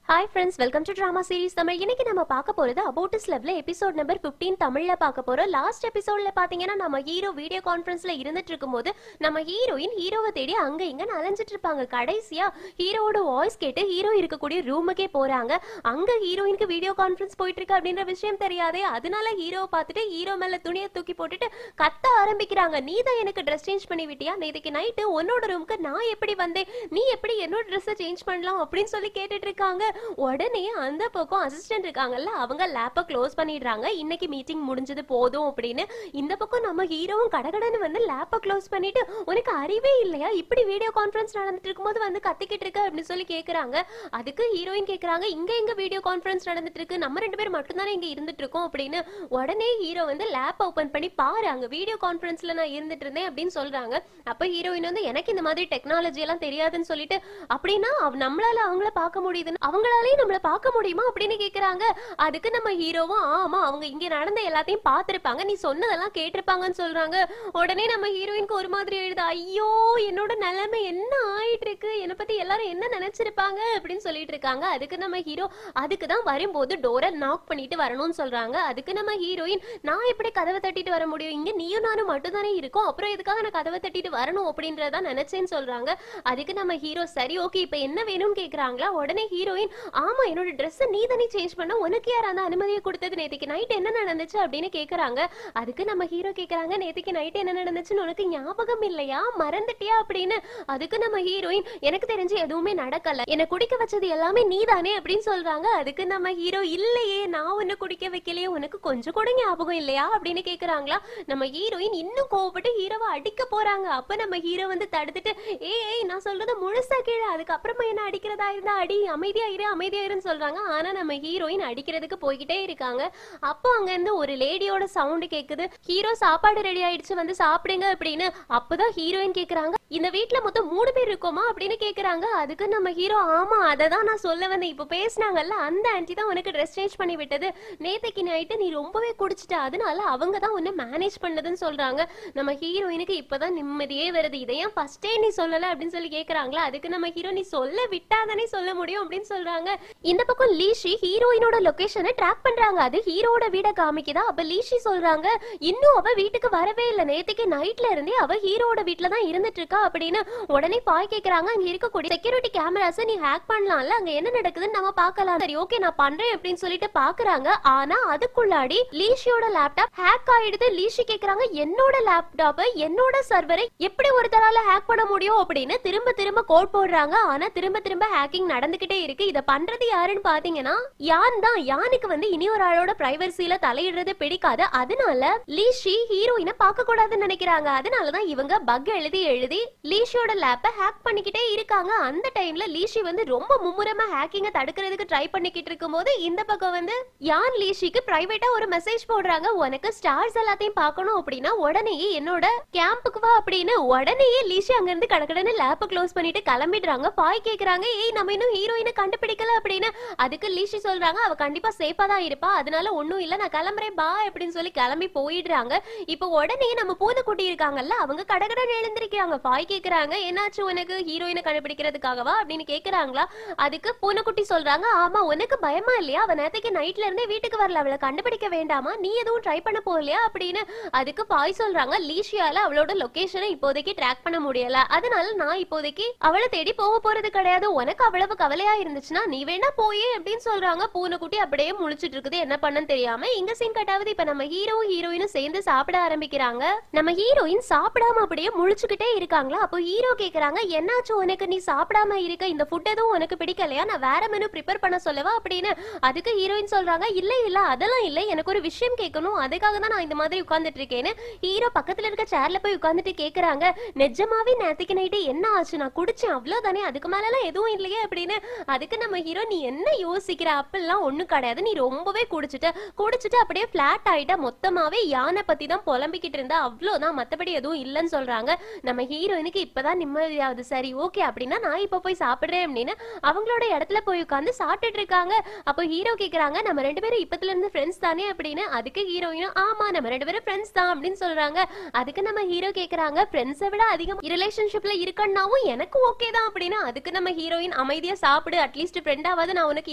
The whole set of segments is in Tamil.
Hi friends, welcome to drama series Tamil. இன்னைக்கு நம்ம பார்க்க போறது About Us Loveல எபிசோட் நம்பர் 15 தமிழ்ல பார்க்க போறோம். லாஸ்ட் எபிசோட்ல பாத்தீங்கன்னா நம்ம ஹீரோ வீடியோ கான்ஃபரன்ஸ்ல இருந்துட்டு இருக்கும்போது நம்ம ஹீரோவை தேடி அங்க இங்க அலைஞ்சிட்டு இருப்பாங்க. கடைசியா ஹீரோவோட வாய்ஸ் கேட்டு ஹீரோ இருக்கக்கூடிய ரூமுக்கே போறாங்க. அங்க ஹீரோயினுக்கு வீடியோ கான்ஃபரன்ஸ் போயிட்டு இருக்கு அப்படின்ற விஷயம் தெரியாதே. அதனால ஹீரோவை பார்த்துட்டு ஹீரோ மேல துணியை தூக்கி போட்டுட்டு கத்த ஆரம்பிக்கிறாங்க. நீ தான் எனக்கு ட்ரெஸ் சேஞ்ச் பண்ணி விட்டியா? நேத்துக்கு நைட்டு உன்னோட ரூமுக்கு நான் எப்படி வந்தேன்? நீ எப்படி என்னோட ட்ரெஸ்ஸை சேஞ்ச் பண்ணலாம் அப்படின்னு சொல்லி கேட்டுட்டு இருக்காங்க. உடனே அந்த பக்கம் அசிஸ்டன்ட் இருக்காங்கல்ல, அவங்க லேப்பை க்ளோஸ் பண்ணிடுறாங்க. இன்னைக்கு மீட்டிங் முடிஞ்சது போதும் அப்படின்னு. இந்த பக்கம் நம்ம ஹீரோவும் கடகடன்னு வந்து லேப்பை க்ளோஸ் பண்ணிட்டு, உனக்கு அறிவே இல்லையா, இப்படி வீடியோ கான்ஃபரன்ஸ் நடந்துட்டு இருக்கும்போது வந்து கத்திக்கிட்டு இருக்க அப்படின்னு சொல்லி கேட்கறாங்க. அதுக்கு ஹீரோயின் கேட்கறாங்க, இங்க எங்க வீடியோ கான்ஃபரன்ஸ் நடந்துட்டு இருக்கு, நம்ம ரெண்டு பேர் மட்டும் தானே இங்க இருந்துட்டு இருக்கோம் அப்படின்னு. உடனே ஹீரோ வந்து லேப் ஓபன் பண்ணி பாரு, அங்க வீடியோ கான்ஃபரன்ஸ்ல நான் இருந்துட்டு இருந்தேன் அப்படின்னு சொல்றாங்க. அப்ப ஹீரோயின் வந்து எனக்கு இந்த மாதிரி டெக்னாலஜி எல்லாம் தெரியாதுன்னு சொல்லிட்டு, அப்படின்னா நம்மளால அவங்கள பார்க்க முடியுதுன்னு அவங்களாலே நம்மள பார்க்க முடியுமா அப்படின்னு கேக்குறாங்க. அதுக்கு நம்ம ஹீரோவும் ஆமா அவங்க இங்க நடந்த எல்லாத்தையும் பார்த்திருப்பாங்க, நீ சொன்னதெல்லாம் கேட்டிருப்பாங்கன்னு சொல்றாங்க. உடனே நம்ம ஹீரோயினுக்கு ஒரு மாதிரி எழுது, ஐயோ என்னோட நிலைமை என்ன ஆயிட்டு இருக்கு, என்னை பத்தி எல்லாரும் என்ன நினைச்சிருப்பாங்க அப்படின்னு சொல்லிட்டு இருக்காங்க. அதுக்கு நம்ம ஹீரோ அதுக்குதான் வரும்போது டோரை நாக் பண்ணிட்டு வரணும்னு சொல்றாங்க. அதுக்கு நம்ம ஹீரோயின், நான் எப்படி கதவை தட்டிட்டு வர முடியும், இங்க நீயும் நானும் மட்டும் தானே இருக்கோம், அப்புறம் எதுக்காக நான் கதவை தட்டிட்டு வரணும் அப்படின்றத நினைச்சேன்னு சொல்றாங்க. அதுக்கு நம்ம ஹீரோ சரி ஓகே இப்ப என்ன வேணும்னு கேக்குறாங்களா. உடனே ஹீரோயின், ஆமா என்னோட ட்ரெஸ் நீ தானே சேஞ்ச் பண்ண, உனக்கு யார் அந்த அனுமதியை கொடுத்தது, நேத்துக்கு நைட் என்ன நடந்துச்சு அப்படின்னு கேக்குறாங்க. அதுக்கு நம்ம ஹீரோ கேக்குறாங்க, நேத்துக்கு நைட் என்ன நடந்துச்சுன்னு உனக்கு ஞாபகம் இல்லையா, மறந்துட்டியா அப்படின்னு. அதுக்கு நம்ம ஹீரோயின், எனக்கு தெரிஞ்சு எதுவுமே நடக்கல, என்ன குடிக்க வச்சது எல்லாமே நீ தானே அப்படின்னு சொல்றாங்க. அதுக்கு நம்ம ஹீரோ, இல்லையே நான் உன்னை குடிக்க வைக்கலையே, உனக்கு கொஞ்சம் கூட ஞாபகம் இல்லையா அப்படின்னு கேக்குறாங்களா. நம்ம ஹீரோயின் இன்னும் கோவப்பட்டு ஹீரோவை அடிக்க போறாங்க. அப்ப நம்ம ஹீரோ வந்து தடுத்துட்டு, ஏய் நான் சொல்றது முழுசா கீழே, அதுக்கப்புறமா என்ன அடிக்கிறதா இருந்தா அடி, அமைதியாயிருன்னு சொல்றாங்க. ஆனா நம்ம ஹீரோயின் அடிக்கிறதுக்கு போய்கிட்டே இருக்காங்க. அப்போ அங்க இருந்து ஒரு லேடியோட சவுண்ட் கேக்குது. ஹீரோ சாப்பாடு ரெடி ஆயிடுச்சு வந்து சாப்பிடுங்க அப்படின்னு. அப்பதான் ஹீரோயின் கேக்குறாங்க, இந்த வீட்டுல மொத்தம் 3 பேர் இருக்கோமா அப்படின்னு கேக்குறாங்க. அதுக்கு நம்ம ஹீரோ, ஆமா அததான் நான் சொல்ல வந்தேன், இப்ப பேசினாங்கல்ல அந்த ஆன்ட்டி தான் உனக்கு ட்ரெஸ் சேஞ்ச் பண்ணி விட்டது, நேத்தைக்கு நைட்டு நீ ரொம்பவே குடிச்சிட்ட, அதனால அவங்க தான் உன்னை மேனேஜ் பண்ணதுன்னு சொல்றாங்க. நம்ம ஹீரோயினுக்கு இப்பதான் நிம்மதியே வருது, இதையும் ஃபர்ஸ்டே நீ சொல்லல அப்படின்னு சொல்லி கேக்குறாங்களா. அதுக்கு நம்ம ஹீரோ, நீ சொல்ல விட்டாதானே சொல்ல முடியும் அப்படின்னு சொல்றாங்க. இந்த பக்கம் லீஷி ஹீரோயினோட லொகேஷனை ட்ராக் பண்றாங்க. அது ஹீரோட வீட காமிக்குதா. அப்ப லீஷி சொல்றாங்க, இன்னும் அவ வீட்டுக்கு வரவே இல்லை, நேத்துக்கு நைட்ல இருந்தே அவ ஹீரோட வீட்டுல தான் இருந்துட்டு இருக்கா அப்படின்னு. உடனே பாய் கேக்குறாங்க, அங்க இருக்கக்கூடிய செக்யூரிட்டி கேமராஸ் நீ ஹேக் பண்ணலாம்ல, அங்க என்ன நடக்குதுன்னு நம்ம பார்க்கலாம். சரி ஓகே நான் பண்றேன் அப்படின்னு சொல்லிட்டு பாக்குறாங்க. ஆனா அதுக்குள்ளாடி லீஷியோட லேப்டாப் ஹேக் ஆயிடுது. லீஷி கேக்குறாங்க, என்னோட லேப்டாப் என்னோட சர்வரை எப்படி ஒருத்தரால ஹேக் பண்ண முடியும் அப்படின்னு திரும்ப கோட் போடுறாங்க. ஆனா திரும்ப ஹேக்கிங் நடந்துகிட்டே இருக்கு. இத பண்றது யாருன்னு பாத்தீங்கன்னா யான் தான். யானுக்கு வந்து இனி ஒரு ஆளோட பிரைவசியில தலையிடுறது பிடிக்காது. அதனால லீஷி ஹீரோயினை பார்க்க கூடாதுன்னு நினைக்கிறாங்க. அதனாலதான் இவங்க பக் எழுதி லீஷியோட லேப்பை ஹேக் பண்ணிக்கிட்டே இருக்காங்க. அந்த டைம்ல லீஷி வந்து ரொம்ப மும்முரமா ஹேக்கிங்க தடுக்கிறதுக்கு ட்ரை பண்ணிக்கிட்டு இருக்கும்போது இந்த பக்கம் வந்து யான் லீஷிக்கு பிரைவேட்டா ஒரு மெசேஜ் போடுறாங்க, உனக்கு ஸ்டார்ஸ் எல்லாத்தையும் பார்க்கணும் அப்படின்னா உடனேயே என்னோட கேம்புக்கு வா அப்படின்னு. உடனேயே லீஷி அங்க இருந்து கடகடன்னு லேப்பை க்ளோஸ் பண்ணிட்டு கிளம்பிடுறாங்க. பாய் கேக்குறாங்க, ஏய் நம்ம இன்னும் ஹீரோயினை கண்டுபிடிக்கல அப்படின்னு. அதுக்கு லீஷி சொல்றாங்க, அவ கண்டிப்பா சேஃபா தான் இருப்பா, அதனால ஒண்ணும் இல்ல நான் கிளம்புறேன் பா அப்படின்னு சொல்லி கிளம்பி போயிடுறாங்க. இப்போ உடனே நம்ம பூனைக்குட்டி இருக்காங்கல்ல, அவங்க கடகடன்னு எழுந்திருக்காங்க. பாய் கேக்குறாங்க, என்னாச்சு உனக்கு, ஹீரோயினை கண்டுபிடிக்கிறதுக்காகவா அப்படின்னு கேக்குறாங்களா. அதுக்கு பூனைக்குட்டி சொல்றாங்க, ஆமா உனக்கு பயமா இல்லையா, அவ நேத்தைக்கு நைட்ல இருந்தே வீட்டுக்கு வரல, அவளை கண்டுபிடிக்க வேண்டாமா, நீ எதுவும் ட்ரை பண்ண போகலையா அப்படின்னு. அதுக்கு பாய் சொல்றாங்க, லீஷியால அவளோட லொகேஷனை இப்போதைக்கு ட்ராக் பண்ண முடியல, அதனால நான் இப்போதைக்கு அவளை தேடி போக போறது கிடையாது, உனக்கு அவ்வளவு கவலையா இருந்துச்சுன்னா நீ வேணா போயே அப்படின்னு சொல்றாங்க. பூனைக்குட்டி அப்படியே முழிச்சிட்டு இருக்குது, என்ன பண்ணன்னு தெரியாம. இங்க சீன் கட்டாவது இப்ப நம்ம ஹீரோயினும் சேர்ந்து சாப்பிட ஆரம்பிக்கிறாங்க. நம்ம ஹீரோயின் சாப்பிடாம அப்படியே முழிச்சுக்கிட்டே இருக்காங்களா. அப்போ ஹீரோ கேக்குறாங்க, என்னாச்சு உனக்கு, நீ சாப்பிடாம இருக்க, இந்த ஃபுட் எதுவும் உனக்கு பிடிக்கலையா, நான் வேற மெனு ப்ரிப்பேர் பண்ண சொல்லவா அப்படின்னு. அதுக்கு ஹீரோயின் சொல்றாங்க, இல்ல அதெல்லாம் இல்ல, எனக்கு ஒரு விஷயம் கேட்கணும், அதுக்காக தான் நான் இந்த மாதிரி உட்கார்ந்துட்டு இருக்கேன்னு. ஹீரோ பக்கத்துல இருக்க சேர்ல போய் உட்கார்ந்துட்டு கேக்குறாங்க, நிஜமாவே நேத்துக்கு நைட்டு என்ன ஆச்சு, நான் குடிச்சேன் அவ்வளவுதானே, அதுக்கு மேல எல்லாம் எதுவும் இல்லையே அப்படின்னு. அதுக்கு நம்ம ஹீரோ, நீ என்ன யோசிக்கிற, அப்பெல்லாம் ஒண்ணும் கிடையாது, நீ ரொம்பவே குடிச்சிட்டு அப்படியே பிளாட் ஆயிட்டா, மொத்தமாவே யானை பத்தி தான் புலம்பிக்கிட்டு இருந்தா, அவ்வளவுதான், மத்தபடி எதுவும் இல்லைன்னு சொல்றாங்க. நம்ம ஹீரோயினுக்கு இப்பதான் நிம்மதியாவது. சரி ஓகே அப்படின்னா நான் இப்ப போய் சாப்பிடுறேன் அப்படின்னு அவங்களோட இடத்துல போய் உட்கார்ந்து சாப்பிட்டுட்டு இருக்காங்க. அப்போ ஹீரோ கேக்குறாங்க, நம்ம 2 பேரும் இப்பத்துல இருந்து ஃப்ரெண்ட்ஸ் தானே அப்படின்னு. அதுக்கு ஹீரோயினும், ஆமா நம்ம 2 பேரும் ஃப்ரெண்ட்ஸ் தான் அப்படின்னு சொல்றாங்க. அதுக்கு நம்ம ஹீரோ கேக்குறாங்க, ஃப்ரெண்ட்ஸை விட அதிகம் ரிலேஷன்ஷிப்ல இருக்கன்னாவும் எனக்கு ஓகே தான் அப்படின்னு. அதுக்கு நம்ம ஹீரோயின், அமைதியா சாப்பிடு, அட்லீஸ்ட் அட்லீஸ்ட் ஃப்ரெண்டாவது நான் உனக்கு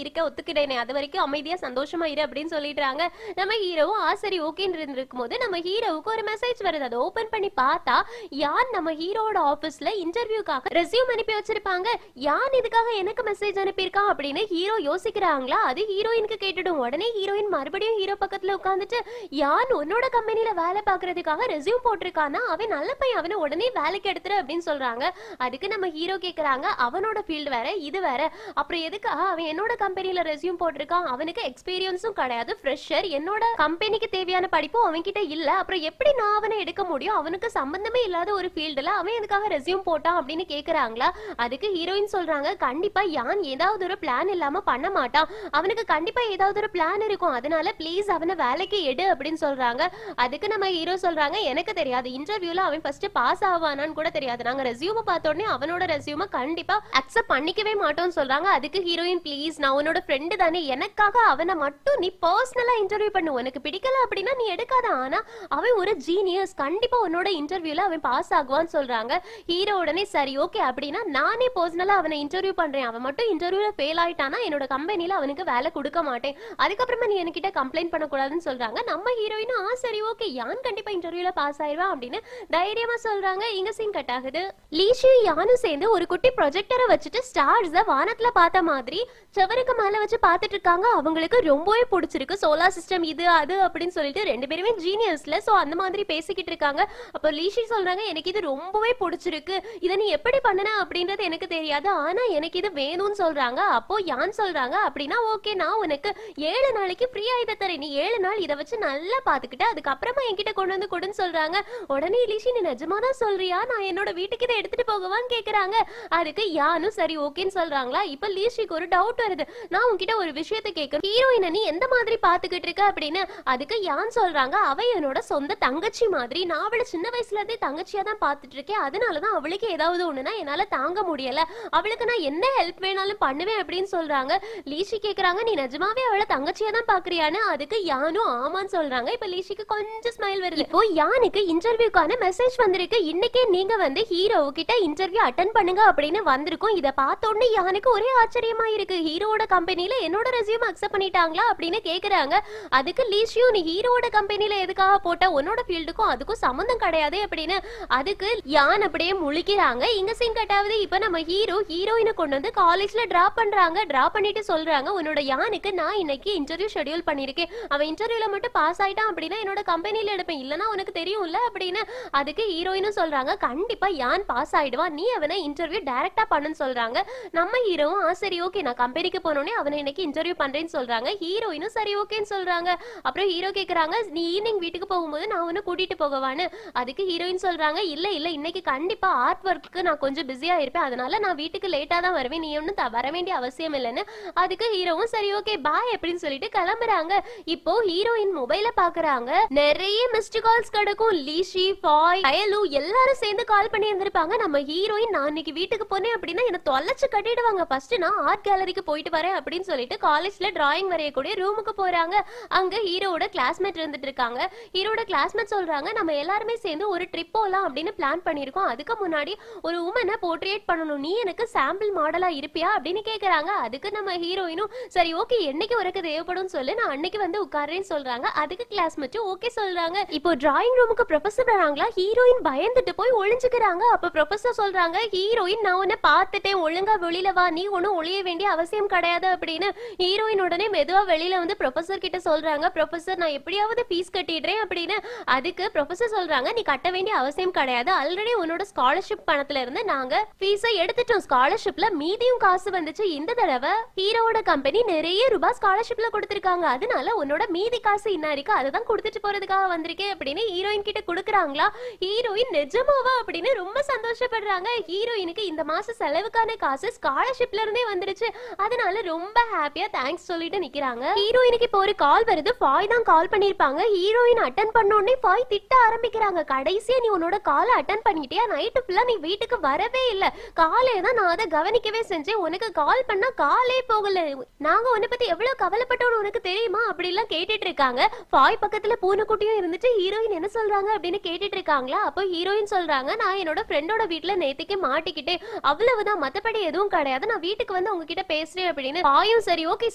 இருக்க ஒத்துக்கிறேனே, அது வரைக்கும் அமைதியா சந்தோஷமா இரு அப்படின்னு சொல்லிடுறாங்க. நம்ம ஹீரோவும் சரி ஓகேன்னு இருந்திருக்கும் போது நம்ம ஹீரோவுக்கு ஒரு மெசேஜ் வருது. அதை ஓபன் பண்ணி பார்த்தா யான் நம்ம ஹீரோட ஆபீஸ்ல இன்டர்வியூக்காக ரெஸ்யூம் அனுப்பி வச்சிருப்பாங்க. யான் இதுக்காக எனக்கு மெசேஜ் அனுப்பியிருக்கான் அப்படின்னு ஹீரோ யோசிக்கிறாங்களா, அது ஹீரோயினுக்கு கேட்டுடும். உடனே ஹீரோயின் மறுபடியும் ஹீரோ பக்கத்துல உட்காந்துட்டு யான் உன்னோட கம்பெனில வேலை பாக்குறதுக்காக ரெஸ்யூம் போட்டிருக்கானா, அவன் நல்ல பையன், அவனை உடனே வேலைக்கு எடுத்துரு அப்படின்னு சொல்றாங்க. அதுக்கு நம்ம ஹீரோ கேக்குறாங்க, அவனோட ஃபீல்டு வேற இது வேற, அப்புறம் எதுக்காக அவன் என்னோட கம்பெனில ரெஸ்யூம் போட்டிருக்கான், அவனுக்கு எக்ஸ்பீரியன்ஸும் கிடையாது, ஃப்ரெஷர், என்னோட கம்பெனிக்கு தேவையான படிப்பும் அவன்கிட்ட இல்ல, அப்புறம் எப்படி நான் அவனை எடுக்க முடியும், அவனுக்கு சம்பந்தமே இல்லாத ஒரு ஃபீல்டுல அவன் எதுக்காக ரெஸ்யூம் போட்டான் அப்படின்னு கேக்குறாங்களா. அதுக்கு ஹீரோயின் சொல்றாங்க, கண்டிப்பா யான் ஏதாவது ஒரு பிளான் இல்லாம பண்ண மாட்டான், அவனுக்கு கண்டிப்பா ஏதாவது ஒரு பிளான் இருக்கும், அதனால ப்ளீஸ் அவனை வேலைக்கு எடு அப்படின்னு சொல்றாங்க. அதுக்கு நம்ம ஹீரோ சொல்றாங்க, எனக்கு தெரியாது, இன்டர்வியூல அவன் ஃபர்ஸ்ட் பாஸ் ஆவானான்னு கூட தெரியாது, நாங்க ரெஸ்யூமை பார்த்த உடனே அவனோட ரெஸ்யூமை கண்டிப்பா அக்செப்ட் பண்ணிக்கவே மாட்டோம்னு சொல்றாங்க. அதுக்கு ஹீரோயின், ப்ளீஸ் நான் உன்னோட ஃப்ரெண்டு தானே, எனக்காக அவனை மட்டும் நீ பர்சனலா இன்டர்வியூ பண்ணு, உனக்கு பிடிக்கல அப்படின்னா நீ எடுக்காத, ஆனா அவன் ஒரு ஜீனியஸ், கண்டிப்பா உன்னோட இன்டர்வியூல அவன் பாஸ் ஆகுவான்னு சொல்றாங்க. ஹீரோ உடனே சரி ஓகே அப்படின்னா நானே பர்சனலா அவனை இன்டர்வியூ பண்றேன், அவன் மட்டும் இன்டர்வியூல ஃபெயில் ஆயிட்டானா என்னோட கம்பெனில அவனுக்கு வேலை கொடுக்க மாட்டேன், அதுக்கப்புறமா நீ என்கிட்ட கம்ப்ளைண்ட் பண்ணக்கூடாதுன்னு சொல்றாங்க. நம்ம ஹீரோயினும் சரி ஓகே யான் கண்டிப்பா இன்டர்வியூல பாஸ் ஆயிடுவான் அப்படின்னு தைரியமா சொல்றாங்க. இங்க சீன் கட் ஆகுது. லீஷியும் யானும் சேர்ந்து ஒரு குட்டி ப்ரொஜெக்டரை வச்சுட்டு ஸ்டார்ஸ வானத்துல பார்த்த மாதிரி செவருக்கு மேல வச்சு பார்த்துட்டு இருக்காங்க. அவங்களுக்கு ரொம்பவே பிடிச்சிருக்கு, சோலார் சிஸ்டம் இது அது அப்படின்னு சொல்லிட்டு ரெண்டு பேருமே ஜீனியஸ்ல, சோ அந்த மாதிரி பேசிக்கிட்டு இருக்காங்க. அப்ப லீஷி சொல்றாங்க, எனக்கு இது ரொம்பவே பிடிச்சிருக்கு, இதை நீ எப்படி பண்ணன அப்படின்றது எனக்கு தெரியாது, ஆனா எனக்கு இது வேணும்னு சொல்றாங்க. அப்போ யான் சொல்றாங்க, அப்படின்னா ஓகே நான் உனக்கு 7 நாளைக்கு ஃப்ரீயா இதை தரேன், நீ 7 நாள் இதை வச்சு நல்லா பாத்துக்கிட்டு அதுக்கப்புறமா என்கிட்ட கொண்டு வந்து கொடுன்னு சொல்றாங்க. உடனே லீஷி, நீ நிஜமாதான் சொல்றியா, நான் என்னோட வீட்டுக்கு இதை எடுத்துட்டு போகவான்னு கேக்குறாங்க. அதுக்கு யானும் சரி ஓகேன்னு சொல்றாங்களா. இப்ப லீஷிக்கு ஒரு டவுட் வருது, நான் உன்கிட்ட ஒரு விஷயத்தை கேட்கணும், ஹீரோயினை நீ எந்த மாதிரி பாத்துக்கிட்டு இருக்க அப்படின்னு. அதுக்கு யான் சொல்றாங்க, அவ என்னோட சொந்த தங்கச்சி மாதிரி, நான் அவளை சின்ன வயசுல இருந்தே தங்கச்சியா தான் பாத்துட்டு இருக்கேன், அதனாலதான் அவளுக்கு ஏதாவது ஒண்ணுனா என்னால தாங்க முடியல, அவளுக்கு நான் என்ன ஹெல்ப் வேணாலும் பண்ணுவேன் அப்படின்னு சொல்றாங்க. லீஷி கேக்குறாங்க, நீ நிஜமாவே அவளை தங்கச்சியா தான் பாக்குறியான்னு. அதுக்கு யானும் ஆமான்னு சொல்றாங்க. இப்ப லீஷிக்கு கொஞ்சம் ஸ்மைல் வருது. இப்போ யானுக்கு இன்டர்வியூக்கான மெசேஜ் வந்திருக்கு, இன்னைக்கே நீங்க வந்து ஹீரோ கிட்ட இன்டர்வியூ அட்டெண்ட் பண்ணுங்க அப்படின்னு வந்திருக்கும். இத பார்த்த உடனே யானுக்கு ஒரே ஆச்சரியமா இருக்கு, ஹீரோட கம்பெனில என்னோட ரெஸ்யூம் அக்செப்ட் பண்ணிட்டாங்களா அப்படின்னு கேக்குறாங்க. அதுக்கு லீஷியும், நீ ஹீரோட கம்பெனில எதுக்காக போட்ட, உன்னோட ஃபீல்டுக்கும் அதுக்கும் சம்பந்தம் கிடையாது அப்படின்னு. அதுக்கு யான் அப்படியே முழிக்கிறாங்க. இங்க சீன் கட்டாவது. இப்ப நம்ம ஹீரோயினை கொண்டு வந்து காலேஜ்ல டிராப் பண்றாங்க. டிராப் பண்ணிட்டு சொல்றாங்க, உன்னோட யானுக்கு நான் இன்னைக்கு இன்டர்வியூ ஷெட்யூல் பண்ணிருக்கேன், அவன் இன்டர்வியூல மட்டும் பாஸ் ஆயிட்டான் அப்படின்னா என்னோட கம்பெனில எடுப்பேன், இல்லனா உனக்கு தெரியும்ல அப்படின்னு. அதுக்கு ஹீரோயினும் சொல்றாங்க, கண்டிப்பா யான் பாஸ் ஆயிடுவான், நீ அவனை இன்டர்வியூ டைரக்டா பண்ணுன்னு சொல்றாங்க. நம்ம ஹீரோவும் சரி ஓகே நான் கம்பெனிக்கு போனோடனே அவனை இன்னைக்கு இன்டர்வியூ பண்றேன்னு சொல்றாங்க. ஹீரோயினும் சரி ஓகேன்னு சொல்றாங்க. அப்புறம் ஹீரோ கேக்குறாங்க, நீ ஈவினிங் வீட்டுக்கு போகும்போது நான் உன்னை கூட்டிட்டு போகவான்னு. அதுக்கு ஹீரோயின் சொல்றாங்க, இல்ல இல்ல இன்னைக்கு கண்டிப்பா ஆர்ட் ஒர்க்கு நான் கொஞ்சம் பிஸியா இருப்பேன், அதனால நான் வீட்டுக்கு லேட்டா தான் வருவேன், நீ ஒன்னும் வர வேண்டிய அவசியம் இல்லைன்னு. அதுக்கு ஹீரோவும் சரி ஓகே பாய் அப்படின்னு சொல்லிட்டு கிளம்புறாங்க. இப்போ ஹீரோயின் மொபைல பாக்குறாங்க, நிறைய மிஸ்டு கால்ஸ் கிடக்கும். லீஷி, ஃபாய், அயலு எல்லாரும் சேர்ந்து கால் பண்ணி இருந்திருப்பாங்க. நம்ம ஹீரோயின், நான் இன்னைக்கு வீட்டுக்கு போனேன் அப்படின்னா என்ன தொலைச்சு கட்டிடுவாங்க, ஃபர்ஸ்ட் நான் ஆர்ட் கேலரிக்கு போயிட்டு வரேன் அப்படின்னு சொல்லிட்டு காலேஜ்ல டிராயிங் வரையக்கூடிய ரூமுக்கு போறாங்க. அங்க ஹீரோட கிளாஸ்மேட் இருந்துட்டு இருக்காங்க. ஹீரோட கிளாஸ்மேட் சொல்றாங்க, நம்ம எல்லாருமே சேர்ந்து ஒரு ட்ரிப் போலாம் அப்படின்னு பிளான் பண்ணிருக்கோம், அதுக்கு முன்னாடி ஒரு உமனை போர்ட்ரேட் பண்ணணும், நீ எனக்கு சாம்பிள் மாடலா இருப்பியா அப்படின்னு கேக்குறாங்க. அதுக்கு நம்ம ஹீரோயினும் சரி ஓகே என்னைக்கு உனக்கு தேவைப்படும் சொல்லு, நான் அன்னைக்கு வந்து உட்கார்றேன்னு சொல்றாங்க. அதுக்கு கிளாஸ்மேட் ஓகே சொல்றாங்க. இப்போ டிராயிங் ரூமுக்கு ப்ரொஃபசர் வராங்களா. ஹீரோயின் பயந்துட்டு போய் ஒளிஞ்சுக்கிறாங்க. அப்ப ப்ரொஃபசர் சொல்றாங்க, ஹீரோயின் நான் உன்னை பார்த்துட்டேன், ஒழுங்கா வெளியில வா, நீ ஒன்னும் ஒளிய வேண்டிய அவசியம் கிடையாது அப்படின்னு. ஹீரோயின் உடனே மெதுவா வெளியில வந்து ப்ரொஃபசர் கிட்ட சொல்றாங்க, ப்ரொஃபசர் நான் எப்படியாவது ஃபீஸ் கட்டிடுறேன் அப்படின்னு. அதுக்கு ப்ரொஃபசர் சொல்றாங்க, நீ கட்ட வேண்டிய அவசியம் கிடையாது, ஆல்ரெடி உன்னோட ஸ்காலர்ஷிப் பணத்துல இருந்து நாங்க ஃபீஸை எடுத்துட்டோம், ஸ்காலர்ஷிப்ல மீதியும் காசு வந்துச்சு, இந்த தடவை ஹீரோட கம்பெனி நிறைய ரூபாய் ஸ்காலர்ஷிப்ல கொடுத்திருக்காங்க, அதனால உன்னோட மீதி காசு இன்னும் இருக்கு, அதுதான் கொடுத்துட்டு போறதுக்காக வந்திருக்கேன் அப்படின்னு ஹீரோயின் கிட்ட கொடுக்குறாங்களா. ஹீரோயின் நிஜமாவா அப்படின்னு ரொம்ப சந்தோஷப்படுறாங்க. ஹீரோயினுக்கு இந்த மாச செலவுக்கான காசு ஸ்காலர்ஷிப்ல இருந்தே வந்துருச்சு, அதனால ரொம்ப ஹாப்பியா தேங்க்ஸ் சொல்லிட்டு நிக்கிறாங்க. ஹீரோயினுக்கு இப்போ ஒரு கால் வருது, ஃபாய் தான் கால் பண்ணிருப்பாங்க. ஹீரோயின் அட்டன் பண்ண உடனே ஃபாய் திட்ட ஆரம்பிக்கிறாங்க, கடைசியா நீ உன்னோட காலை அட்டன் பண்ணிட்டியா, நைட்டு ஃபுல்லா நீ வீட்டுக்கு வரவே இல்ல, காலையே தான் நான் அதை கவனிக்கவே செஞ்சேன், உனக்கு கால் பண்ணா காலே போகல, நாங்க உன்னை பத்தி எவ்வளவு கவலைப்பட்டோம்னு உனக்கு தெரியுமா அப்படி எல்லாம் கேட்டுட்டு இருக்காங்க. ஃபாய் பக்கத்துல பூனைக்குட்டியும் இருந்துட்டு ஹீரோயின் என்ன சொல்றாங்க அப்படின்னு கேட்டுட்டு இருக்காங்களா. அப்போ ஹீரோயின் சொல்றாங்க, நான் என்னோட ஃப்ரெண்டோட வீட்டுல நேத்துக்கு மாட்டிக்கிட்டேன், அவ்வளவுதான், மத்தபடி எதுவும் கிடையாது, நான் வீட்டுக்கு வந்து உங்ககிட்ட பேசுறேன் அப்படின்னு பாயும் சரி ஓகே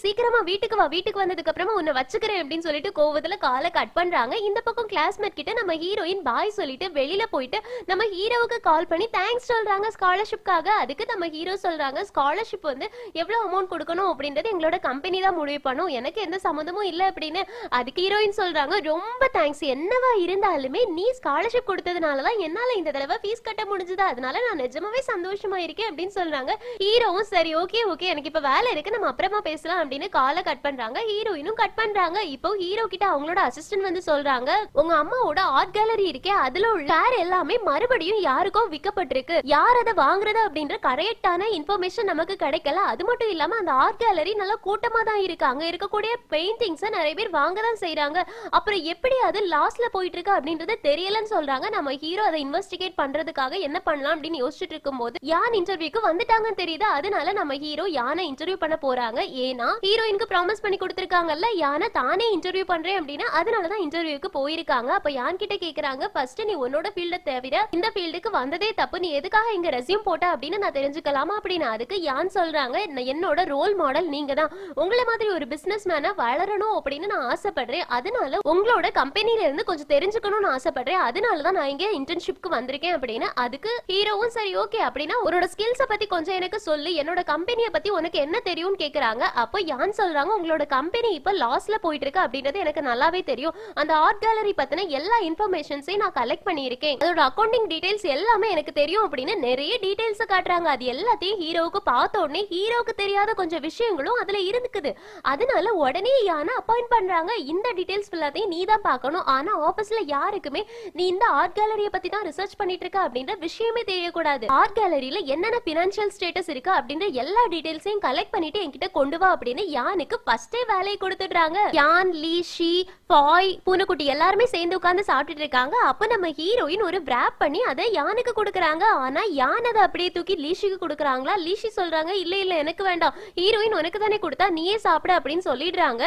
சீக்கிரமா வீட்டுக்கு வா, வீட்டுக்கு வந்ததுக்கு அப்புறமா உன்னை வச்சுக்கிறேன் அப்படின்னு சொல்லிட்டு கோவத்துல காலை கட் பண்றாங்க. இந்த பக்கம் கிளாஸ்மேட் கிட்ட நம்ம ஹீரோயின் பாய் சொல்லிட்டு வெளியில போயிட்டு நம்ம ஹீரோவுக்கு கால் பண்ணி தேங்க்ஸ் சொல்றாங்க ஸ்காலர்ஷிப்காக. அதுக்கு நம்ம ஹீரோ சொல்றாங்க ஸ்காலர்ஷிப் வந்து எவ்வளவு அமௌண்ட் கொடுக்கணும் அப்படின்றது எங்களோட கம்பெனி தான் முடிவு பண்ணும், எனக்கு எந்த சம்மந்தமும் இல்ல அப்படின்னு. அதுக்கு ஹீரோயின் சொல்றாங்க ரொம்ப தேங்க்ஸ், என்னவா இருந்தாலுமே நீ ஸ்காலர்ஷிப் கொடுத்ததுனாலதான் என்னால இந்த தடவை ஃபீஸ் கட்ட முடிஞ்சது, அதனால நான் நிஜமாவே சந்தோஷமா இருக்கேன் அப்படின்னு சொல்றாங்க. ஹீரோவும் சரி ஓகே ஓகே எனக்கு இப்ப வேலை இருக்கு நம்ம அப்புறமா பேசலாம் அப்படின்னு காலை கட் பண்றாங்க. ஹீரோயினும் கட் பண்றாங்க. இப்போ ஹீரோ கிட்ட அவங்களோட அசிஸ்டன்ட் வந்து சொல்றாங்க உங்க அம்மாவோட ஆர்ட் கேலரி இருக்கே அதுல உள்ள ஷேர் எல்லாமே மறுபடியும் யாருக்கோ விற்கப்பட்டிருக்கு, யார் அதை வாங்குறது அப்படின்ற கரெக்டான இன்ஃபர்மேஷன் நமக்கு கிடைக்கல. அது மட்டும் இல்லாம அந்த ஆர்ட் கேலரி நல்லா கூட்டமா தான் இருக்கு, அங்க இருக்கக்கூடிய பெயிண்டிங்ஸ் நிறைய பேர் வாங்க தான் செய்யறாங்க, அப்புறம் எப்படி அது லாஸ்ட்ல போயிட்டு இருக்கு அப்படின்றது தெரியலன்னு சொல்றாங்க. நம்ம ஹீரோ அதை இன்வெஸ்டிகேட் பண்றதுக்காக என்ன பண்ணலாம் அப்படின்னு யோசிச்சுட்டு இருக்கும்போது யான் இன்டர்வியூக்கு வந்துட்டாங்கன்னு தெரியுது. அதனால நம்ம ஹீரோ யானை இன்டர்வியூ பண்ண போறாங்க. ஏன்னா ஹீரோயினுக்கு ப்ராமிஸ் பண்ணி கொடுத்திருக்காங்கல்ல யானை தானே இன்டர்வியூ பண்றேன் அப்படின்னா, அதனாலதான் இன்டர்வியூக்கு போயிருக்காங்க. அப்ப யான் கிட்ட கேக்குறாங்க ஃபர்ஸ்ட் நீ உன்னோட ஃபீல்ட தவிர இந்த ஃபீல்டுக்கு வந்ததே தப்பு, நீ எதுக்காக இங்க ரெஸ்யூம் போட்ட அப்படின்னு நான் தெரிஞ்சுக்கலாமா அப்படின்னு. அதுக்கு யான் சொல்றாங்க என்னோட ரோல் மாடல் நீங்க தான், உங்களை மாதிரி ஒரு பிசினஸ் மேனா வளரணும் அப்படின்னு நான் ஆசைப்படுறேன், அதனால உங்களோட கம்பெனில இருந்து கொஞ்சம் தெரிஞ்சுக்கணும்னு ஆசைப்படுறேன், அதனாலதான் நான் இங்க இன்டர்ன்ஷிப்க்கு வந்திருக்கேன் அப்படின்னு. அதுக்கு ஹீரோவும் சரி ஓகே அப்படின்னா உன்னோட ஸ்கில்ஸ பத்தி கொஞ்சம் எனக்கு சொல்லு, என்னோட கம்பெனியை பத்தி உனக்கு என்ன தெரியும்னு கேக்குறாங்க. அப்போ யான் சொல்றாங்க உங்களோட கம்பெனி இப்ப லாஸ்ல போயிட்டு இருக்கு அப்படின்றது எனக்கு நல்லாவே தெரியும், அந்த ஆர்ட் கேலரி பத்தின எல்லா இன்ஃபர்மேஷன்ஸையும் நான் கலெக்ட் பண்ணியிருக்கேன், அதோட அக்கவுண்டிங் டீடைல்ஸ் எல்லாமே எனக்கு தெரியும் அப்படின்னு நிறைய டீடைல்ஸ் காட்டுறாங்க. அது எல்லாத்தையும் ஹீரோவுக்கு பார்த்த உடனே ஹீரோவுக்கு தெரியாத கொஞ்சம் விஷயங்களும் அதுல இருக்குது. அதனால உடனே யானை அப்பாயிண்ட் பண்றாங்க. இந்த டீடைல்ஸ் எல்லாத்தையும் நீ தான் பார்க்கணும், ஆனா ஆபீஸ்ல யாருக்குமே நீ இந்த ஆர்ட் கேலரியை பத்தி தான் ரிசர்ச் பண்ணிட்டு இருக்க அப்படின்ற விஷயமே தெரியக்கூடாது, ஆர்ட் கேலரியில என்னென்ன பினான்சியல் ஸ்டேட்டஸ் இருக்கு அப்படின்ற எல்லா டீடைல்ஸையும் கலெக்ட் பண்ணிட்டு என்கிட்ட கொண்டு வா அப்படின்னு யானுக்கு ஃபர்ஸ்டே வேலையை கொடுத்துடுறாங்க. யான் லீஷி பாய் பூனைக்குட்டி எல்லாருமே சேர்ந்து உட்கார்ந்து சாப்பிட்டுட்டு இருக்காங்க. அப்ப நம்ம ஹீரோயின் ஒரு விராப் பண்ணி அதை யானுக்கு கொடுக்குறாங்க. ஆனா யான் அதை அப்படியே தூக்கி லீஷிக்கு கொடுக்குறாங்களா. லீஷி சொல்றாங்க இல்ல இல்ல எனக்கு வேண்டாம், ஹீரோயின் உனக்கு தானே கொடுத்தா நீயே சாப்பிட அப்படின்னு சொல்லிடுறாங்க.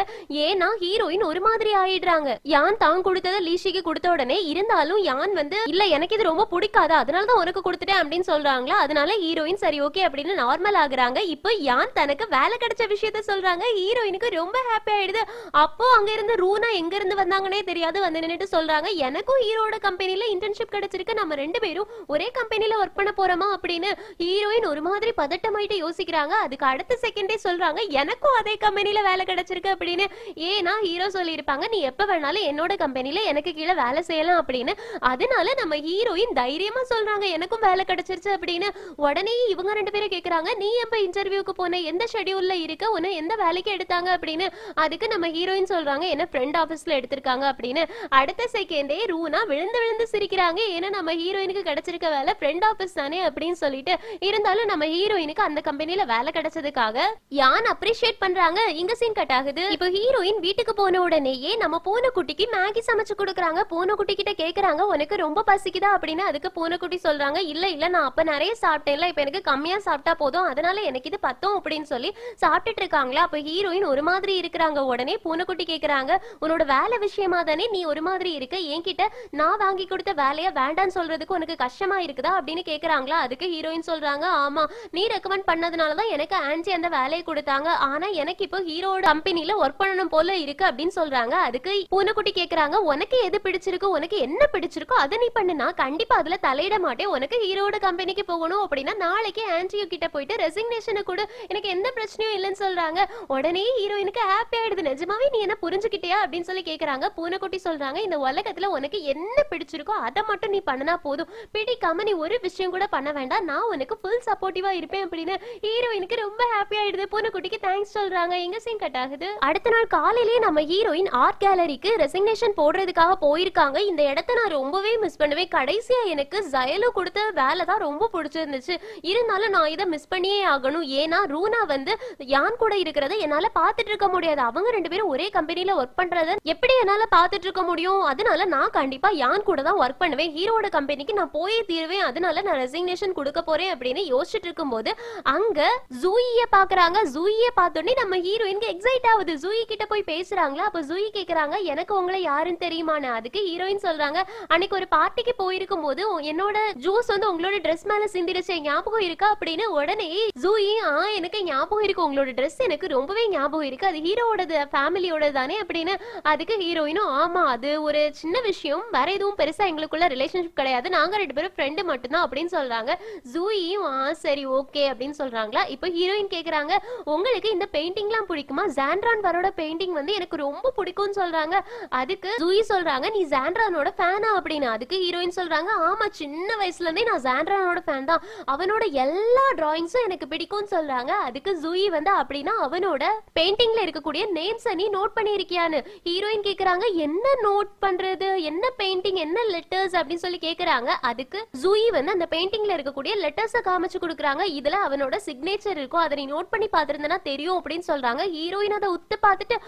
ஏன்னா ஹீரோயின் ஒரு மாதிரி ஆயிடுறாங்க. யான் தான் கொடுத்ததை லீஷிக்கு கொடுத்த உடனே இருந்தாலும் யான் வந்து இல்ல எனக்கு இது ரொம்ப பிடிக்காது அதனாலதான் உனக்கு கொடுத்துட்டேன் அப்படின்னு சொல்றாங்களா. அதனால ஹீரோயின் சரி ஓகே அப்படின்னு நார்மல் ஆகுறாங்க. இப்போ யான் தனக்கு வேலை கிடைச்ச விஷயத்த சொல்றாங்க. ஹீரோயினுக்கு ரொம்ப ஹாப்பி ஆயிடுது. அப்போ அங்க இருந்து ரூனா எங்க இருந்து வந்தாங்கன்னே தெரியாது வந்து நின்னுட்டு சொல்றாங்க எனக்கும் ஹீரோட கம்பெனில இன்டர்ன்ஷிப் கிடைச்சிருக்கு, நம்ம ரெண்டு பேரும் ஒரே கம்பெனில ஒர்க் பண்ண போறோமா அப்படின்னு. ஹீரோயின் ஒரு மாதிரி பதட்டமாயிட்டு யோசிக்கிறாங்க. அதுக்கு அடுத்த செகண்டே சொல்றாங்க எனக்கும் அதே கம்பெனில வேலை கிடைச்சிருக்கு அப்படின்னு. ஏன்னா ஹீரோ சொல்லியிருப்பாங்க நீ எப்ப வேணாலும் என்னோட கம்பெனில எனக்கு கீழே வேலை செய்யலாம் அப்படின்னு. அதனால நம்ம ஹீரோயின் தைரியமா சொல்றாங்க எனக்கும் வேலை கிடைச்சிருச்சு அப்படின்னு. உடனே இவங்க ரெண்டு பேரும் கேக்குறாங்க நீ எப்ப இன்டர்வியூக்கு போன, எந்த ஷெட்யூல்ல இருக்க, உன்னை எந்த வேலைக்கு எடுத்தாங்க அப்படின்னு. அதுக்கு நம்ம ஹீரோயின் சொல்றாங்க என்ன ஃப்ரெண்ட் ஆபீஸ்ல எடுத்திருக்காங்க அப்படின்னு. அடுத்த செகண்டே ரூனா விழுந்து விழுந்து சிரிக்கிறாங்க. ஏன்னா நம்ம ஹீரோயினுக்கு கிடைச்சிருக்க வேலை ஃப்ரெண்ட் ஆபீஸ் தானே அப்படின்னு சொல்லிட்டு. இருந்தாலும் நம்ம ஹீரோயினுக்கு அந்த கம்பெனில வேலை கிடைச்சதுக்காக யான் அப்ரிஷியேட் பண்றாங்க. இங்க சீன் கட் ஆகுது. இப்போ ஹீரோயின் வீட்டுக்கு போன உடனேயே நம்ம பூனைக்குட்டிக்கு மேகி சமைச்சு கொடுக்குறாங்க. பூனைக்குட்டி கிட்ட கேக்குறாங்க உனக்கு ரொம்ப பசிக்குதா அப்படின்னு. அதுக்கு பூனைக்குட்டி சொல்றாங்க இல்ல இல்ல நான் அப்ப நிறைய சாப்பிட்டேன்ல, இப்ப எனக்கு கம்மியா சாப்பிட்டா போதும், அதனால எனக்கு இது பத்தும் அப்படின்னு சொல்லி சாப்பிட்டுட்டு இருக்காங்களா. அப்ப ஹீரோயின் ஒரு மாதிரி இருக்கிறாங்க. உடனே பூனைக்குட்டி கேக்குறாங்க உன்னோட வேலை விஷயமா தானே நீ ஒரு மாதிரி இருக்க, என்கிட்ட நான் வாங்கி கொடுத்த வேலைய வேண்டான்னு சொல்றதுக்கு உனக்கு கஷ்டமா இருக்குதா அப்படின்னு கேக்குறாங்களா. அதுக்கு ஹீரோயின் சொல்றாங்க ஆமா நீ ரெக்கமெண்ட் பண்ணதுனாலதான் எனக்கு ஆன்சி அந்த வேலையை கொடுத்தாங்க, ஆனா எனக்கு இப்போ ஹீரோட கம்பெனில ஒர்க் பண்ணணும் போல இருக்கு அப்படின்னு சொல்றாங்க. அதுக்கு பூனைக்குட்டி கேக்குறாங்க உனக்கு எது பிடிச்சிருக்கோ, உனக்கு என்ன பிடிச்சிருக்கோ அதை நீ பண்ணு, நான் கண்டிப்பா அதுல தலையிட மாட்டேன், உனக்கு ஹீரோட கம்பெனிக்கு போகணும் அப்படின்னா நாளைக்கு ஆன்சியோ கிட்ட போயிட்டு ரெசிக்னேஷனை கூட எனக்கு எந்த பிரச்சனையும் இல்லைன்னு சொல்றாங்க. உடனே ஹீரோயினுக்கு ஹாப்பி ஆயிடுது. நிஜமாவே நீ என்ன புரிஞ்சுக்கிட்டியா அப்படின்னு சொல்லி கேக்குறாங்க. பூனைக்குட்டி சொல்றாங்க இந்த உலகத்துல உனக்கு என்ன பிடிச்சிருக்கோ அதை மட்டும் நீ பண்ணனா போதும், பிடிக்காம நீ ஒரு விஷயம் கூட பண்ண வேண்டாம், நான் உனக்கு ஃபுல் சப்போர்ட்டிவா இருப்பேன் அப்படின்னு. ஹீரோயினுக்கு ரொம்ப ஹாப்பி ஆயிடுது. பூனைக்குட்டிக்கு தேங்க்ஸ் சொல்றாங்க. எங்க சீன் கட் ஆகுது. அடுத்த நாள் காலையிலேயே நம்ம ஹீரோயின் ஆர்ட் கேலரிக்கு ரெசிக்னேஷன் போடுறதுக்காக போயிருக்காங்க. இந்த இடத்த நான் ரொம்பவே மிஸ் பண்ணுவேன். கடைசியா எனக்கு ஜயலு கொடுத்த வேலை தான் ரொம்ப பிடிச்சிருந்துச்சு, இருந்தாலும் நான் இதை மிஸ் பண்ணியே ஆகணும். ஏன்னா ரூனா வந்து யான் கூட இருக்கிறத என்னால பாத்துட்டு இருக்க முடியாது, அவங்க ரெண்டு பேரும் ஒரே கம்பெனில ஒர்க் பண்றத எப்படி என்னால பாத்துட்டு இருக்க முடியும், அதனால நான் கண்டிப்பா யான் கூட தான் ஒர்க் பண்ணுவேன், ஹீரோட கம்பெனிக்கு நான் போயே தீருவேன், அதனால நான் ரெசிக்னேஷன் கொடுக்க போறேன் அப்படின்னு யோசிச்சுட்டு இருக்கும்போது அங்க ஜூயிய பாக்குறாங்க. ஜூயிய பார்த்தோன்னே நம்ம ஹீரோயினுக்கு எக்ஸைட் ஆகுது. ஜூயி கிட்ட போய் பேசுறாங்களா. அப்ப ஜூயி கேக்குறாங்க எனக்கு உங்களை யாருன்னு தெரியுமான்னு. அதுக்கு ஹீரோயின் சொல்றாங்க அன்னைக்கு ஒரு பார்ட்டிக்கு போயிருக்கும் போது என்னோட ஜூஸ் வந்து உங்களோட ட்ரெஸ் மேல சிந்திருச்சு ஞாபகம் இருக்கா அப்படின்னு. உடனே ஜூயி எனக்கு ஞாபகம் இருக்கு, உங்களோட ட்ரெஸ் எனக்கு ரொம்பவே ஞாபகம் இருக்கு, அது ஹீரோவோடது ஃபேமிலியோட தானே அப்படின்னு. அதுக்கு ஹீரோயினும் ஆமா அது ஒரு சின்ன விஷயம், வேற எதுவும் பெருசா எங்களுக்குள்ள ரிலேஷன்ஷிப் கிடையாது, நாங்க 2 பேரும் ஃப்ரெண்டு மட்டும்தான் அப்படின்னு சொல்றாங்க. ஜூயியும் சரி ஓகே அப்படின்னு சொல்றாங்களா. இப்போ ஹீரோயின் கேக்குறாங்க உங்களுக்கு இந்த பெயிண்டிங்லாம் பிடிக்குமா, ஜாண்ட்ரான் வரோட பெயிண்டிங் வந்து எனக்கு ரொம்ப பிடிக்கும்னு சொல்றாங்க. அதுக்கு ஜூயி சொல்றாங்க நீ ஜாண்ட்ரானோட ஃபேனா அப்படின்னு. அதுக்கு ஹீரோயின் சொல்றாங்க ஆமா சின்ன வயசுல இருந்தே நான் ஜாண்ட்ரானோட ஃபேன் தான், அவனோட எல்லா டிராயிங்ஸும் எனக்கு பிடிக்கும்னு சொல்றாங்க. அதுக்கு ஜூயி வந்து அப்படின்னா அவனோட பெயிண்டிங்ல இருக்கக்கூடிய நேம்ஸ் நீ நோட் பண்ணிருக்கியான்னு ஹீரோயின் கேக்குறாங்க. என்ன நோட் பண்றது, என்ன பெயிண்டிங், என்ன லெட்டர்ஸ் அப்படின்னு சொல்லி கேக்குறாங்க. அதுக்கு ஜூயி வந்து அந்த பெயிண்டிங்ல இருக்கக்கூடிய லெட்டர்ஸை காமிச்சு கொடுக்குறாங்க. இதுல அவனோட சிக்னேச்சர் இருக்கும், அதை நீ நோட் பண்ணி பார்த்திருந்தனா தெரியும் அப்படின்னு சொல்றாங்க. ஹீரோயின் அதை உத்து பார்த்துட்டு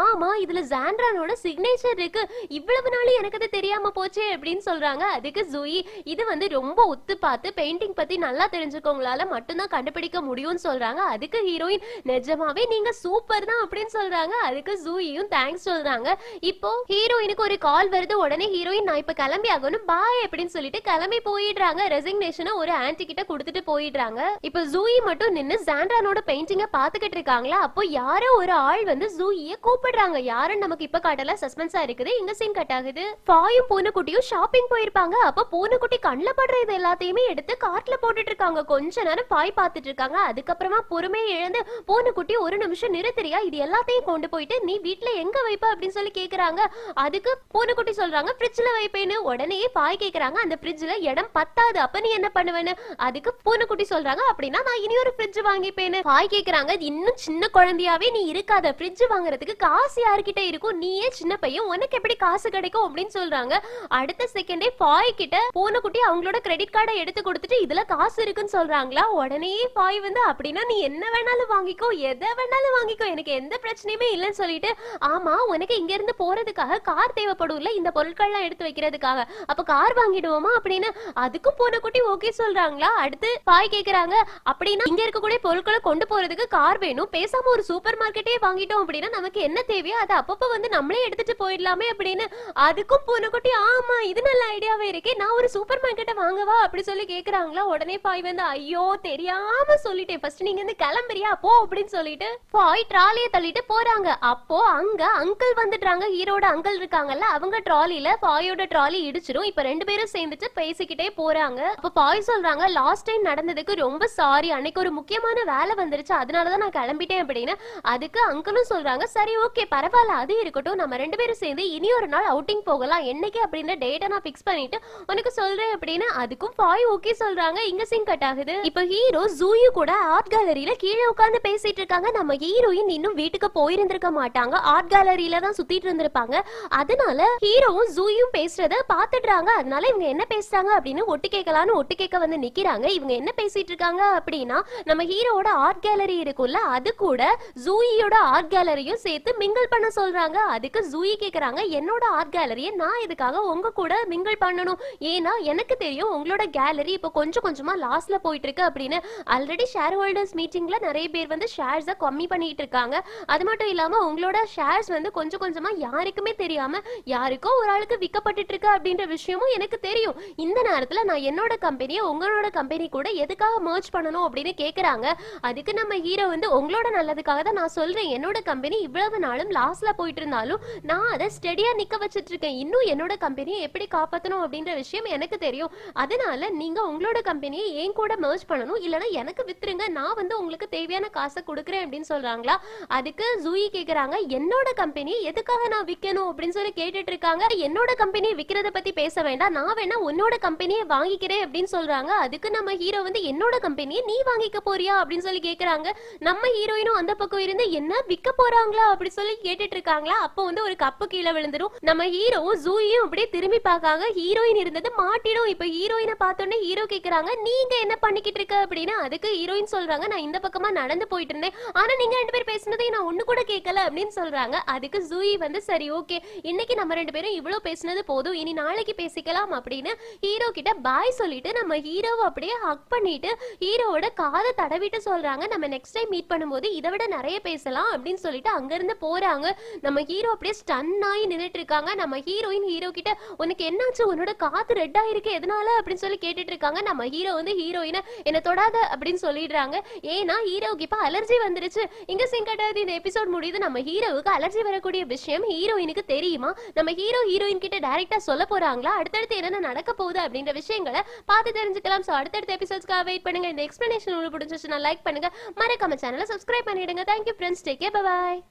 ஆமா இதுல ஜாண்ட்ரானோட சிக்னேச்சர் இருக்கு, இவ்வளவு நாள் எனக்கு அது தெரியாம போச்சே அப்படின்னு சொல்றாங்க. அதுக்கு ஜூயி இது வந்து ரொம்ப உத்து பார்த்து பெயிண்டிங் பத்தி நல்லா தெரிஞ்சுக்கோங்களால மட்டும்தான் கண்டுபிடிக்க முடியும்னு சொல்றாங்க. அதுக்கு ஹீரோயின் நிஜமாவே நீங்க சூப்பர் தான் அப்படின்னு சொல்றாங்க. அதுக்கு ஜூயியும் தேங்க்ஸ் சொல்றாங்க. இப்போ ஹீரோயினுக்கு ஒரு கால் வருது. உடனே ஹீரோயின் நான் இப்ப கிளம்பி ஆகணும் பாய் அப்படின்னு சொல்லிட்டு கிளம்பி போயிடுறாங்க. ரெசிக்னேஷனை ஒரு ஆன்டி கிட்ட கொடுத்துட்டு போயிடுறாங்க. இப்போ ஜூயி மட்டும் நின்னு ஜாண்ட்ரானோட பெயிண்டிங்க பாத்துக்கிட்டு இருக்காங்களா. அப்போ யாரோ ஒரு ஆள் வந்து ஜூயியை கூப்பிடுறாங்க. யாருன்னு நமக்கு இப்ப காட்டல, சஸ்பென்ஸா இருக்குது. இங்க சீன் கட் ஆகுது. ஃபாயும் பூனைக்குட்டியும் ஷாப்பிங் போயிருப்பாங்க. அப்ப பூனைக்குட்டி கண்ணுல படுற இது எல்லாத்தையுமே எடுத்து கார்ட்ல போட்டுட்டு இருக்காங்க. கொஞ்ச நேரம் பாய் பார்த்துட்டு இருக்காங்க. அதுக்கப்புறமா பொறுமையை இழந்து பூனைக்குட்டி ஒரு நிமிஷம் நிறுத்துறியா, இது எல்லாத்தையும் கொண்டு போயிட்டு நீ வீட்டுல எங்க வைப்ப அப்படின்னு சொல்லி கேக்குறாங்க. அதுக்கு பூனைக்குட்டி சொல்றாங்க ஃப்ரிட்ஜ்ல வைப்பேன்னு. உடனே பாய் கேக்குறாங்க அந்த ஃப்ரிட்ஜ்ல இடம் பத்தாது, அப்ப நீ என்ன பண்ணுவேன்னு. அதுக்கு பூனைக்குட்டி சொல்றாங்க அப்படின்னா நான் இனி ஒரு ஃப்ரிட்ஜ் வாங்கிப்பேன்னு. பாய் கேக்குறாங்க இன்னும் சின்ன குழந்தையாவே நீ இருக்காத, ஃப்ரிட்ஜ் வாங்குறதுக்கு காசு யார்கிட்ட இருக்கும், நீயே சின்ன பையன், உனக்கு எப்படி காசு கிடைக்கும் அப்படின்னு சொல்றாங்க. அடுத்த செகண்டே பாய் கிட்ட பூனைக்குட்டி அவங்களோட கிரெடிட் கார்டை எடுத்து கொடுத்துட்டு இதுல காசு இருக்குன்னு சொல்றாங்களா. உடனே பாய் வந்து அப்படின்னா நீ என்ன வேணாலும் வாங்கிக்கோ, எதை வேணாலும் வாங்கிக்கோ, எனக்கு எந்த பிரச்சனையுமே இல்லைன்னு சொல்லிட்டு ஆமா உனக்கு இங்க இருந்து போறதுக்காக கார் தேவைப்படும்ல இந்த பொருட்கள்லாம் எடுத்து வைக்கிறதுக்காக, அப்ப கார் வாங்கிடுவோமா அப்படின்னு. அதுக்கும் பூனைக்குட்டி ஓகே சொல்றாங்களா. அடுத்து பாய் கேக்குறாங்க அப்படின்னா இங்க இருக்கக்கூடிய பொருட்களை கொண்டு போறதுக்கு கார் வேணும், பேசாம ஒரு சூப்பர் மார்க்கெட்டே வாங்கிட்டோம் அப்படின்னா நமக்கு என்ன தேவையோ அதை அப்பப்ப வந்து நம்மளே எடுத்துட்டு போயிடலாமே அப்படின்னு. அதுக்கும் பூனைக்குட்டி ஆமா இது நல்ல ஐடியாவே இருக்கே, நான் ஒரு சூப்பர் மார்க்கெட்டை வாங்கவா அப்படி சொல்லி கேக்குறாங்களா. உடனே பாய் வந்து ஐயோ தெரியாம சொல்லிட்டேன், ஃபர்ஸ்ட் நீங்க வந்து கிளம்புறியா போ அப்படின்னு சொல்லிட்டு பாய் ட்ராலியை தள்ளிட்டு போறாங்க. அப்போ அங்க அங்கிள் வந்துட்டாங்க. ஹீரோட அங்கிள் இருக்காங்கல்ல, அவங்க ட்ராலில பாயோட ட்ராலி இடிச்சிரும். இப்ப 2 பேரும் சேர்ந்துட்டு பேசிக்கிட்டே போறாங்க. அப்ப பாய் சொல்றாங்க லாஸ்ட் டைம் நடந்ததுக்கு ரொம்ப சாரி, அன்னைக்கு ஒரு முக்கியமான வேலை வந்துருச்சு அதனாலதான் நான் கிளம்பிட்டேன் அப்படின்னு. அதுக்கு அங்கிளும் சொல்றாங்க சரி ஓகே பரவாயில்ல அது இருக்கட்டும், நம்ம 2 பேரும் சேர்ந்து இனி ஒரு நாள் அவுட்டிங் போகலாம், என்னைக்கு அப்படின்ற டேட்டை நான் பிக்ஸ் பண்ணிட்டு உனக்கு சொல்றேன் அப்படின்னு. அதுக்கும் பாய் ஓகே சொல்றாங்க. இங்க சீன் கட் ஆகுது. இப்ப ஹீரோ ஜூயு கூட ஆர்ட் கேலரியில கீழே உட்கார்ந்து பேசிட்டு இருக்காங்க. நம்ம ஹீரோயின் இன்னும் வீட்டுக்கு போயிருந்திருக்க மாட்டாங்க, ஆர்ட் கேலரியில தான் சுத்திட்டு இருந்திருப்பாங்க. அதனால ஹீரோவும் ஜூயும் பேசுறத பாத்துடுறாங்க. அதனால இவங்க என்ன பேசுறாங்க அப்படின்னு ஒட்டு கேட்கலான்னு ஒட்டு கேட்க வந்து நிக்கிறாங்க. இவங்க என்ன பேசிட்டு இருக்காங்க அப்படின்னா நம்ம ஹீரோட ஆர்ட் கேலரி இருக்குல்ல அது கூட ஜூயியோட ஆர்ட் கேலரியும் சேர்த்து மிங்கிள் பண்ண சொல்றாங்க. அதுக்கு ஜூயி கேக்குறாங்க என்னோட ஆர்ட் கேலரியை நான் இதுக்காக உங்க கூட மிங்கிள் பண்ணணும், ஏன்னா எனக்கு தெரியும் உங்களோட கேலரி இப்போ கொஞ்சம் கொஞ்சமா லாஸ்ல போயிட்டு இருக்கு அப்படின்னு. ஆல்ரெடி ஷேர் ஹோல்டர்ஸ் மீட்டிங்ல நிறைய பேர் வந்து ஷேர்ஸை கம்மி பண்ணிட்டு இருக்காங்க. அது மட்டும் இல்லாம உங்களோட ஷேர்ஸ் வந்து கொஞ்சம் கொஞ்சமா யாருக்குமே தெரியாம யாருக்கோ ஒரு ஆளுக்கு விற்கப்பட்டு இருக்கு அப்படின்ற விஷயமும் எனக்கு தெரியும். இந்த நேரத்துல நான் என்னோட கம்பெனியை உங்களோட கம்பெனி கூட எதுக்காக மர்ஜ் பண்ணணும் அப்படின்னு கேக்குறாங்க. அதுக்கு நம்ம ஹீரோ வந்து உங்களோட நல்லதுக்காக தான் நான் சொல்றேன், என்னோட கம்பெனி இவ்வளவு நாளும் லாஸ்ல போயிட்டு இருந்தாலும் நான் அதை ஸ்டெடியா நிக்க வச்சிட்டு இருக்கேன், இன்னும் என்னோட கம்பெனியை எப்படி காப்பாற்றணும் அப்படின்ற விஷயம் எனக்கு தெரியும். அதனால நீங்க உங்களோட கம்பெனியை ஏன் கூட மர்ஜ் பண்ணணும், இல்லைன்னா எனக்கு வித்துருங்க, நான் வந்து உங்களுக்கு தேவையான காசை கொடுக்குறேன் அப்படின்னு சொல்றாங்களா. அதுக்கு ஜூயி கேக்குறாங்க என்னோட கம்பெனி எதுக்காக நான் விற்கணும் அப்படின்னு சொல்லி கேட்டுட்டு இருக்காங்க. என்னோட கம்பெனியை விற்கிறத பத்தி பேச வேண்டாம், நான் வேணா உன்னோட கம்பெனியை வாங்கிக்கிறேன் அப்படின்னு சொல்றாங்க. அதுக்கு நம்ம ஹீரோ வந்து என்னோட கம்பெனியை நீ வாங்கிக்க போறியா அப்படின்னு சொல்லி கேக்குறாங்க. நம்ம ஹீரோயினும் அந்த பக்கம் இருந்து என்ன விற்க போறாங்களா அப்படி சொல்லி கேட்டுட்டு இருக்காங்களா. அப்போ வந்து ஒரு கப்பு கீழே விழுந்துரும். நம்ம ஹீரோவும் ஜூயும் அப்படியே திரும்பி பார்க்காங்க. ஹீரோயின் இருந்தது மாட்டிடும். இப்ப ஹீரோயினை பார்த்தோன்னே ஹீரோ கேக்குறாங்க நீங்க என்ன பண்ணிக்கிட்டு இருக்க அப்படின்னு. அதுக்கு ஹீரோயின் சொல்றாங்க நான் இந்த பக்கமா நடந்து போயிட்டு இருந்தேன், ஆனா நீங்க 2 பேரும் பேசினதை நான் ஒண்ணு கூட கேட்கல அப்படின்னு சொல்றாங்க. அதுக்கு ஜூயி வந்து சரி ஓகே இன்னைக்கு நம்ம 2 பேரும் இவ்வளவு பேசினது போதும், இனி நாளைக்கு பேசிக்கலாம் அப்படின்னு ஹீரோ கிட்ட பாய் சொல்லிட்டு நம்ம ஹீரோவை அப்படியே ஹக் பண்ணிட்டு ஹீரோவோட காதை தடவிட்டு சொல்றாங்க நம்ம நெக்ஸ்ட் டைம் மீட் பண்ணும்போது இதை விட நிறைய பேசலாம் அப்படின்னு சொல்லிட்டு அங்க இருந்து போறாங்க. நம்ம ஹீரோ அப்படியே ஸ்டன் ஆகி நின்னுட்டு இருக்காங்க. நம்ம ஹீரோயின் ஹீரோ கிட்ட உனக்கு என்னாச்சு, உன்னோட காது ரெட் ஆயிருக்கு எதனால அப்படின்னு சொல்லி கேட்டுட்டு இருக்காங்க. நம்ம ஹீரோ வந்து ஹீரோயினை என்ன தொடாத அப்படின்னு சொல்லிடுறாங்க. போறாங்க. ஏன்னா ஹீரோவுக்கு இப்ப அலர்ஜி வந்துருச்சு. இங்க சீன் கட்டாது. இந்த எபிசோட் முடியுது. நம்ம ஹீரோவுக்கு அலர்ஜி வரக்கூடிய விஷயம் ஹீரோயினுக்கு தெரியுமா? நம்ம ஹீரோயின் கிட்ட டைரக்டா சொல்ல போறாங்களா? அடுத்தடுத்து என்ன நடக்க போகுது அப்படின்ற விஷயங்களை பார்த்து தெரிஞ்சுக்கலாம். சோ அடுத்தடுத்த எபிசோட்ஸ்க்காக வெயிட் பண்ணுங்க. இந்த எக்ஸ்பிளனேஷன் உங்களுக்கு பிடிச்சிருச்சுன்னா லைக் பண்ணுங்க, மறக்காம சேனலை சப்ஸ்கிரைப் பண்ணிடுங்க. Thank you friends, take care, bye bye.